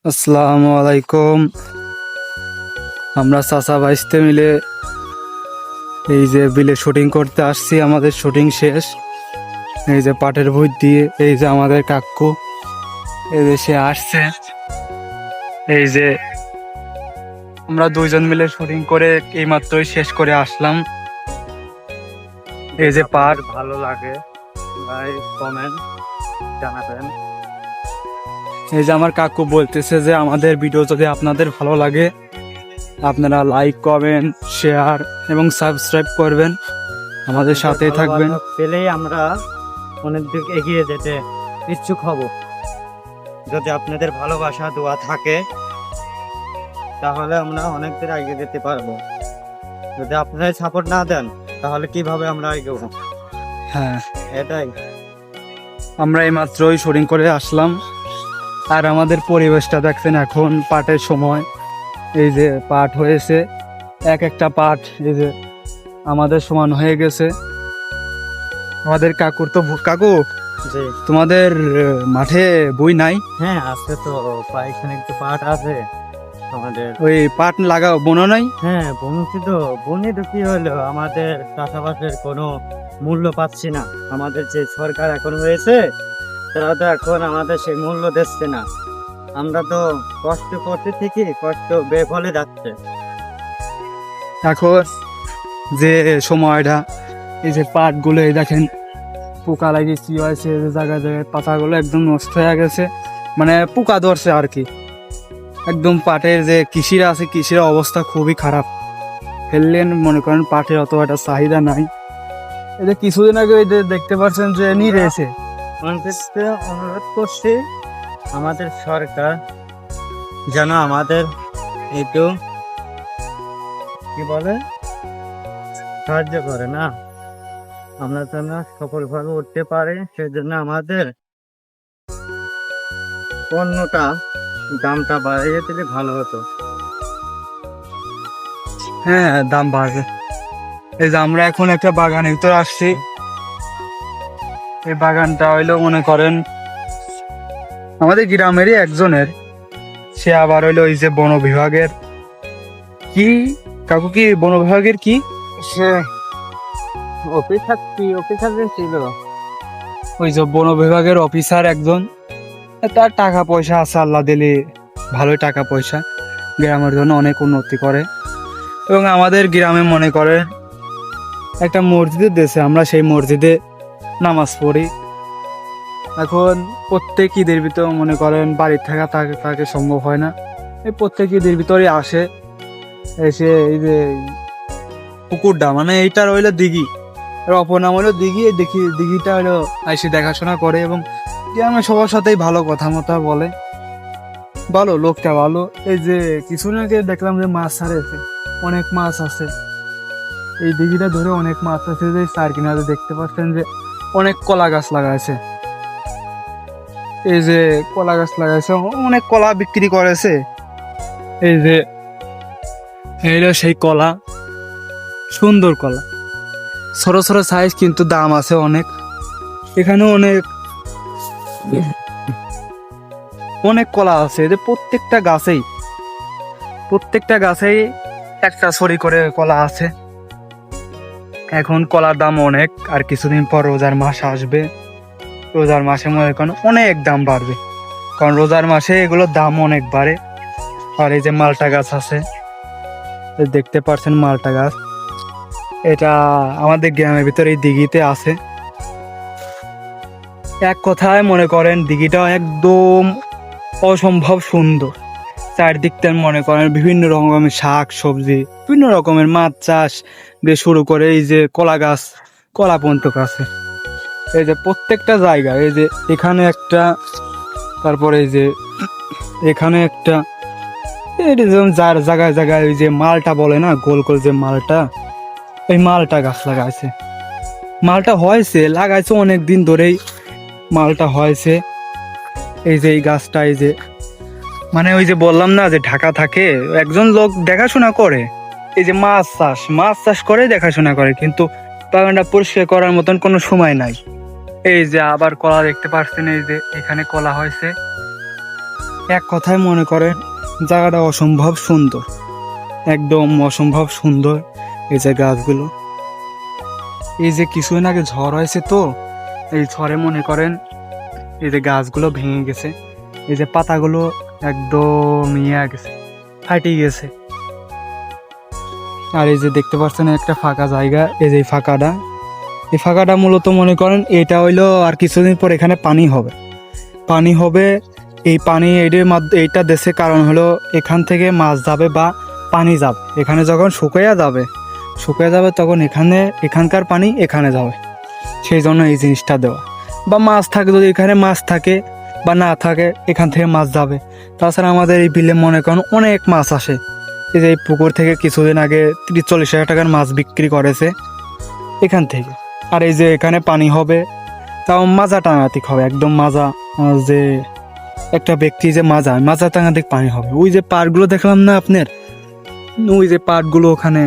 আসসালামু আলাইকুম। আমরা চাচা ভাইস্তে মিলে এই যে বিলে শুটিং করতে আসছি। আমাদের শুটিং শেষ। এই যে পাটের ভূত দিয়ে এই যে আমাদের কাকু এই যে সে আসছে। এই যে আমরা দুইজন মিলে শুটিং করে এই মাত্রই শেষ করে আসলাম। এই যে পাট ভালো লাগে ভাই, কমেন্ট জানাবেন। এই যে আমার কাকু বলতেছে যে আমাদের ভিডিও যদি আপনাদের ভালো লাগে আপনারা লাইক কমেন্ট শেয়ার এবং সাবস্ক্রাইব করবেন, আমাদের সাথে থাকবেন। পেলেই আমরা অনেক দিক এগিয়ে যেতে ইচ্ছুক হব। যদি আপনাদের ভালোবাসা দোয়া থাকে তাহলে আমরা অনেক দূর এগিয়ে যেতে পারবো। যদি আপনারা সাপোর্ট না দেন তাহলে কিভাবে আমরা এগোবো? হ্যাঁ, এটাই। আমরা এই মাত্রই শুটিং করে আসলাম। আর আমাদের পরিবেশটা দেখছেন, এখন পাটের সময়। এই যে পাট হয়েছে, এক একটা পাট এই যে আমাদের সমান হয়ে গেছে। আমাদের কাকুর তো কাকু, জি তোমাদের মাঠে বই নাই? হ্যাঁ, আছে তো, এখানে একটু পাট আছে আমাদের। ওই পাট লাগা বোনো নাই? হ্যাঁ বলছি তো, বনি তো কি হলো, আমাদের চাষাবাসের কোনো মূল্য পাচ্ছি না। আমাদের যে সরকার এখন হয়েছে তারা তো এখন আমাদের সেই মূল্য দিচ্ছে না। আমরা তো কষ্ট করতে থেকে কষ্ট বেফলে যাচ্ছে। এখন যে সময়টা এই যে পাটগুলো এই দেখেন পোকা লাগে কি হয়েছে, এই যে জায়গায় জায়গায় পাতাগুলো একদম নষ্ট হয়ে গেছে, মানে পোকা ধরছে আর কি। একদম পাটের যে কৃষিরা আছে, কৃষির অবস্থা খুবই খারাপ। ফেললেন মনে করেন পাটের অত একটা চাহিদা নাই। এই যে কিছুদিন আগে এই যে দেখতে পাচ্ছেন যে রয়েছে। মানুষকে অনুরোধ করছি আমাদের সরকার যেন আমাদের একটু কি বলে সাহায্য করে, না আমরা যেন সফলভাবে উঠতে পারি। সেজন্য আমাদের পণ্যটা দামটা বাড়িয়ে দিলে ভালো হতো। হ্যাঁ, দাম বাড়বে। এই যে আমরা এখন একটা বাগানের ভিতরে আসছি। এই বাগানটা হইলো মনে করেন আমাদের গ্রামেরই একজনের। সে আবার হইলো ওই যে বন বিভাগের কি, কাকু কি বন বিভাগের কি, সে অফিসার ছিল। ওই যে বন বিভাগের অফিসার একজন। তার টাকা পয়সা আছে, আল্লাহ দিলে ভালোই টাকা পয়সা, গ্রামের জন্য অনেক উন্নতি করে। এবং আমাদের গ্রামে মনে করে একটা মসজিদের দেশে, আমরা সেই মসজিদে নামাজ পড়ি। এখন প্রত্যেক ঈদের ভিতর মনে করেন বাড়ির থাকা তাকে তাকে সম্ভব হয় না। এই প্রত্যেক ঈদের ভিতরে আসে, এসে এই যে পুকুরটা মানে এইটার হইলো দিঘি, এর অপর নাম হলো দিঘি। এই দিঘিটা হলো এসে দেখাশোনা করে এবং গ্রামের সবার সাথেই ভালো কথা মতো বলে। ভালো লোকটা ভালো। এই যে কিছুদিন আগে দেখলাম যে মাছ ছাড়েছে, অনেক মাছ আছে এই দিঘিটা ধরে, অনেক মাছ আছে। যে চার কিনারে দেখতে পাচ্ছেন যে অনেক কলা গাছ লাগাইছে। এই যে কলা গাছ লাগাইছে, অনেক কলা বিক্রি করেছে। এই যে এইটা সেই কলা, সুন্দর কলা, ছোট ছোট সাইজ, কিন্তু দাম আছে অনেক। এখানে অনেক অনেক কলা আছে। যে প্রত্যেকটা গাছেই একটা ছড়ি করে কলা আছে। এখন কলার দাম অনেক। আর কিছুদিন পর রোজার মাস আসবে, রোজার মাসে মনে করেন অনেক দাম বাড়বে, কারণ রোজার মাসে এগুলোর দাম অনেক বাড়ে। আর এই যে মালটা গাছ আছে, দেখতে পাচ্ছেন মালটা গাছ, এটা আমাদের গ্রামের ভিতরে এই দিঘিতে আছে। এক কথায় মনে করেন দিঘিটা একদম অসম্ভব সুন্দর। চারদিকটা মনে করেন বিভিন্ন রকমের শাক সবজি, বিভিন্ন রকমের মাছ চাষ দিয়ে শুরু করে এই যে কলা গাছ, কলা পর্যন্ত আছে। এই যে প্রত্যেকটা জায়গা, এই যে এখানে একটা, তারপরে এই যে এখানে একটা, এই যেমন যার জায়গায় জায়গায় ওই যে মালটা বলে না, গোল গোল যে মালটা, ওই মালটা গাছ লাগাইছে। মালটা হয়েছে, লাগাইছে অনেক দিন ধরেই মালটা হয়েছে। এই যে এই গাছটা, এই যে মানে ওই যে বললাম না যে ঢাকা থাকে, একজন লোক দেখাশোনা করে। এই যে মাছ চাষ করে দেখাশোনা করে, কিন্তু বাগানটা পরিষ্কার করার মতন কোনো সময় নাই। এই যে আবার কলা দেখতে পাচ্ছেন, এই যে এখানে কলা হয়েছে। এক কথায় মনে করেন জায়গাটা অসম্ভব সুন্দর, একদম অসম্ভব সুন্দর। এই যে গাছগুলো, এই যে কিছুদিন আগে ঝড় হয়েছে তো, এই ঝড়ে মনে করেন এই যে গাছগুলো ভেঙে গেছে, এই যে পাতাগুলো একদম ইয়ে গেছে, ফাটিয়ে গেছে। আর এই যে দেখতে পাচ্ছেন একটা ফাঁকা জায়গা, এই যে এই ফাঁকাটা মূলত মনে করেন এটা হইলো আর কিছুদিন পর এখানে পানি হবে, পানি হবে। এই পানি এইটা দেশে কারণ হলো এখান থেকে মাছ যাবে বা পানি যাবে, এখানে যখন শুকিয়ে যাবে তখন এখানকার পানি এখানে যাবে, সেই জন্য এই জিনিসটা দেওয়া। বা মাছ থাকে, যদি এখানে মাছ থাকে বা না থাকে এখান থেকে মাছ যাবে। তাছাড়া আমাদের এই বিলে মনে করেন অনেক মাছ আসে। এই যে এই পুকুর থেকে কিছুদিন আগে 30-40 হাজার টাকার মাছ বিক্রি করেছে এখান থেকে। আর এই যে এখানে পানি হবে, তাও মাজা টাঙাতিক হবে, একদম মাজা, যে একটা ব্যক্তি যে মাজা টাঙাতিক পানি হবে। ওই যে পাড়গুলো দেখলাম না আপনার, ওই যে পাড়গুলো ওখানে,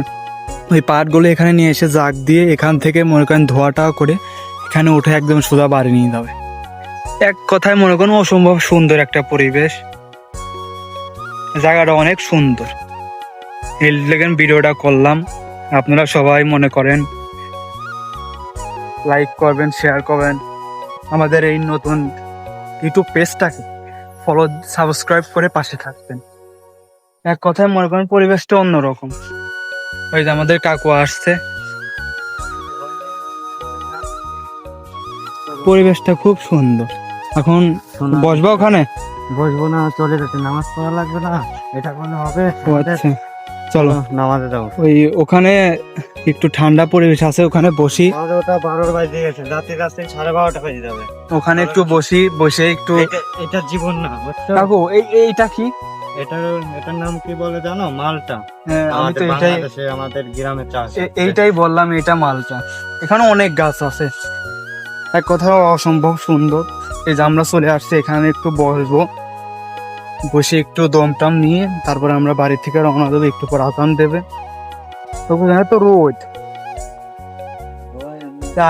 ওই পাড়গুলো এখানে নিয়ে এসে জাগ দিয়ে এখান থেকে মনে করেন ধোয়াটা করে এখানে উঠে একদম সোজা বাড়ি নিয়ে যাবে। এক কথায় মনে করেন অসম্ভব সুন্দর একটা পরিবেশ, জায়গাটা অনেক সুন্দর। এই লেগে ভিডিওটা করলাম। আপনারা সবাই মনে করেন লাইক করবেন, শেয়ার করবেন, আমাদের এই নতুন ইউটিউব পেজটাকে সাবস্ক্রাইব করে পাশে থাকবেন। এক কথায় মনে করেন পরিবেশটা অন্যরকম। ওই যে আমাদের কাকু আসছে, পরিবেশটা খুব সুন্দর। এখন বসবা ওখানে? বসবো না, চলে যেতে, নামাজ পড়া লাগবে না, এটা কোনো হবে? ও আচ্ছা, চলো নামাজে যাও। ওই ওখানে একটু ঠান্ডা পরিবেশ আছে, ওখানে বসি। 12টা বাজে গেছে, রাতে 12:30 বাজে যাবে। ওখানে একটু বসে একটু। এটা জীবন না, বুঝছো? কাকু এইটা কি? এটার নাম কি বলে জানো? মালটা। হ্যাঁ, আমি তো আমাদের গ্রামে চাষ। এইটাই বললাম, এটা মালটা। এখানে অনেক গাছ আছে, এক কথা অসম্ভব সুন্দর। এই যে আমরা চলে আসছি, এখানে একটু বসবো, বসে একটু দমটাম নিয়ে তারপরে আমরা বাড়ি থেকে রওনা দেবো। একটু পর আজান দেবে, তো এখানে তো রোদ।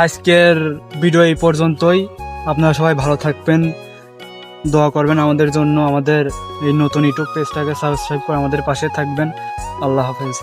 আজকের ভিডিও এই পর্যন্তই। আপনারা সবাই ভালো থাকবেন, দোয়া করবেন আমাদের জন্য, আমাদের এই নতুন ইউটিউব পেজটাকে সাবস্ক্রাইব করে আমাদের পাশে থাকবেন। আল্লাহ হাফেজ।